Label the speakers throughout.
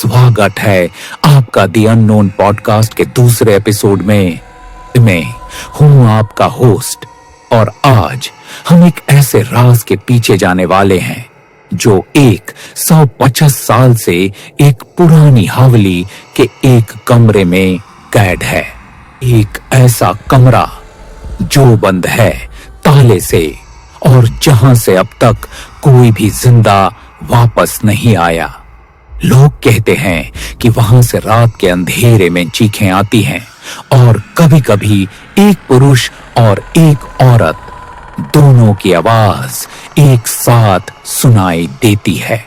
Speaker 1: स्वागत है आपका दी अननोन पॉडकास्ट के दूसरे एपिसोड में। मैं हूं आपका होस्ट और आज हम एक ऐसे राज के पीछे जाने वाले हैं जो 150 साल से एक पुरानी हवेली के एक कमरे में कैद है। एक ऐसा कमरा जो बंद है ताले से और जहां से अब तक कोई भी जिंदा वापस नहीं आया। लोग कहते हैं कि वहां से रात के अंधेरे में चीखें आती हैं और कभी-कभी एक पुरुष और एक औरत दोनों की आवाज एक साथ सुनाई देती है।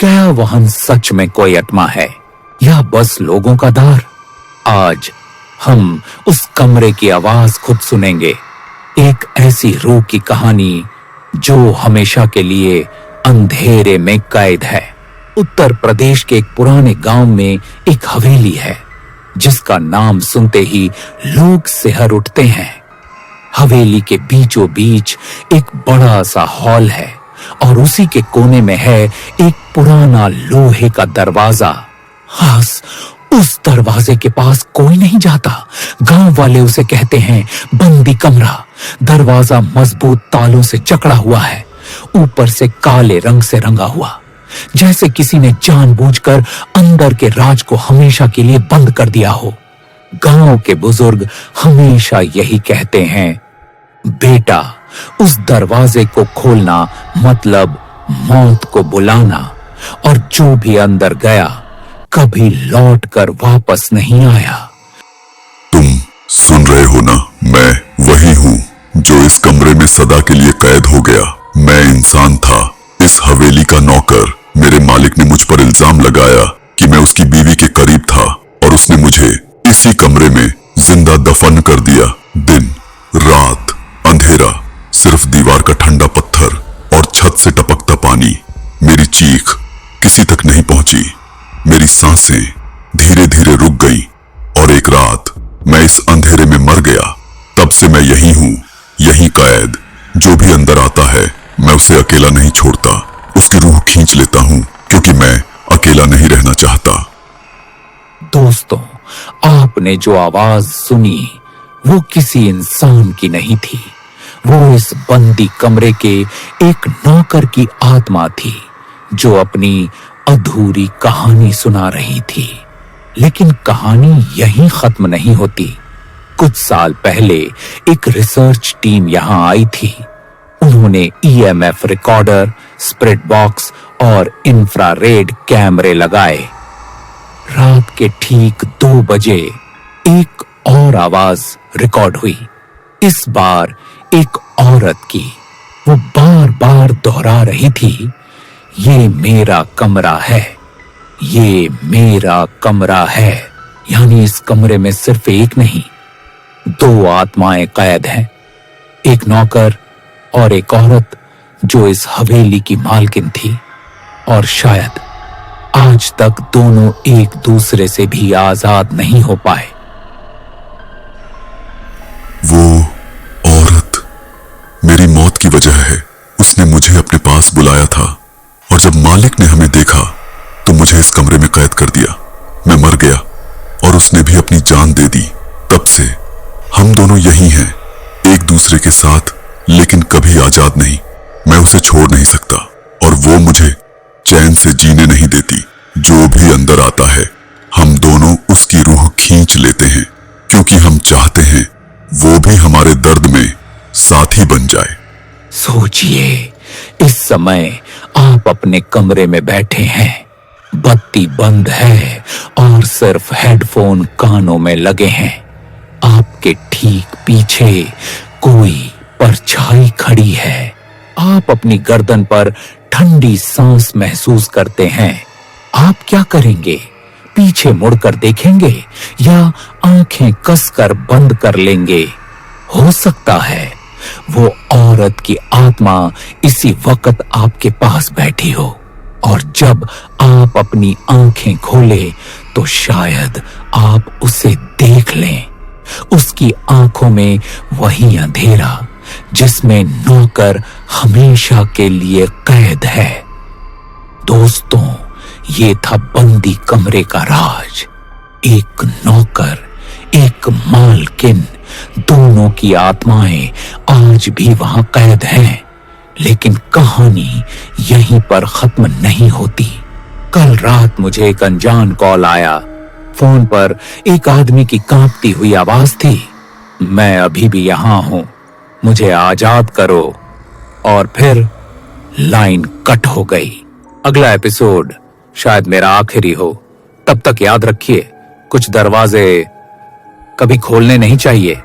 Speaker 1: क्या वहां सच में कोई आत्मा है या बस लोगों का डर? आज हम उस कमरे की आवाज खुद सुनेंगे, एक ऐसी रूह की कहानी जो हमेशा के लिए अंधेरे में कैद है। उत्तर प्रदेश के एक पुराने गांव में एक हवेली है जिसका नाम सुनते ही लोग सिहर उठते हैं। हवेली के बीचों बीच एक बड़ा सा हॉल है और उसी के कोने में है एक पुराना लोहे का दरवाजा। खास उस दरवाजे के पास कोई नहीं जाता। गांव वाले उसे कहते हैं बंदी कमरा। दरवाजा मजबूत तालों से जकड़ा हुआ है, ऊपर से काले रंग से रंगा हुआ, जैसे किसी ने जानबूझकर अंदर के राज को हमेशा के लिए बंद कर दिया हो। गांव के बुजुर्ग हमेशा यही कहते हैं, बेटा उस दरवाजे को खोलना मतलब मौत को बुलाना, और जो भी अंदर गया कभी लौट कर वापस नहीं आया।
Speaker 2: तुम सुन रहे हो ना, मैं वही हूँ जो इस कमरे में सदा के लिए कैद हो गया। मैं इंसान था, इस हवेली का नौकर। मेरे मालिक ने मुझ पर इल्जाम लगाया कि मैं उसकी बीवी के करीब था और उसने मुझे इसी कमरे में जिंदा दफन कर दिया। दिन रात अंधेरा, सिर्फ दीवार का ठंडा पत्थर और छत से टपकता पानी। मेरी चीख किसी तक नहीं पहुंची। मेरी सांसें धीरे धीरे रुक गई और एक रात मैं इस अंधेरे में मर गया। तब से मैं यही हूँ, यही कैद। जो भी अंदर आता है मैं उसे अकेला नहीं छोड़ता, उसकी रूह खींच लेता हूं क्योंकि मैं अकेला नहीं रहना चाहता।
Speaker 1: दोस्तों, आपने जो आवाज सुनी वो किसी इंसान की नहीं थी। वो इस बंदी कमरे के एक नौकर की आत्मा थी जो अपनी अधूरी कहानी सुना रही थी। लेकिन कहानी यहीं खत्म नहीं होती। कुछ साल पहले एक रिसर्च टीम यहां आई थी। उन्होंने EMF रिकॉर्डर, स्प्रिट बॉक्स और इंफ्रारेड कैमरे लगाए। रात के ठीक 2 बजे एक और आवाज रिकॉर्ड हुई। इस बार एक औरत की। वो बार बार दोहरा रही थी, ये मेरा कमरा है, ये मेरा कमरा है। यानी इस कमरे में सिर्फ एक नहीं, 2 आत्माएं कैद हैं, एक नौकर और एक औरत जो इस हवेली की मालकिन थी। और शायद आज तक दोनों एक दूसरे से भी आजाद नहीं हो पाए।
Speaker 2: वो औरत मेरी मौत की वजह है। उसने मुझे अपने पास बुलाया था और जब मालिक ने हमें देखा तो मुझे इस कमरे में कैद कर दिया। मैं मर गया और उसने भी अपनी जान दे दी। तब से हम दोनों यही हैं, एक दूसरे के साथ, लेकिन कभी आजाद नहीं। मैं उसे छोड़ नहीं सकता और वो मुझे चैन से जीने नहीं देती। जो भी अंदर आता है हम दोनों उसकी रूह खींच लेते हैं क्योंकि हम चाहते हैं वो भी हमारे दर्द में साथी बन जाए।
Speaker 1: सोचिए, इस समय आप अपने कमरे में बैठे हैं, बत्ती बंद है और सिर्फ हेडफोन कानों में लगे हैं। आपके ठीक पीछे कोई परछाई खड़ी है। आप अपनी गर्दन पर ठंडी सांस महसूस करते हैं। आप क्या करेंगे? पीछे मुड़कर देखेंगे या आंखें कसकर बंद कर लेंगे? हो सकता है वो औरत की आत्मा इसी वक्त आपके पास बैठी हो और जब आप अपनी आंखें खोले तो शायद आप उसे देख लें। उसकी आंखों में वही अंधेरा जिसमें नौकर हमेशा के लिए कैद है। दोस्तों, ये था बंदी बंदी कमरे का राज। एक नौकर, एक मालकिन, दोनों की आत्माएं आज भी वहां कैद हैं। लेकिन कहानी यहीं पर खत्म नहीं होती। कल रात मुझे एक अनजान कॉल आया। फोन पर एक आदमी की कांपती हुई आवाज थी, मैं अभी भी यहां हूं, मुझे आजाद करो। और फिर लाइन कट हो गई। अगला एपिसोड शायद मेरा आखिरी हो। तब तक याद रखिए, कुछ दरवाजे कभी खोलने नहीं चाहिए।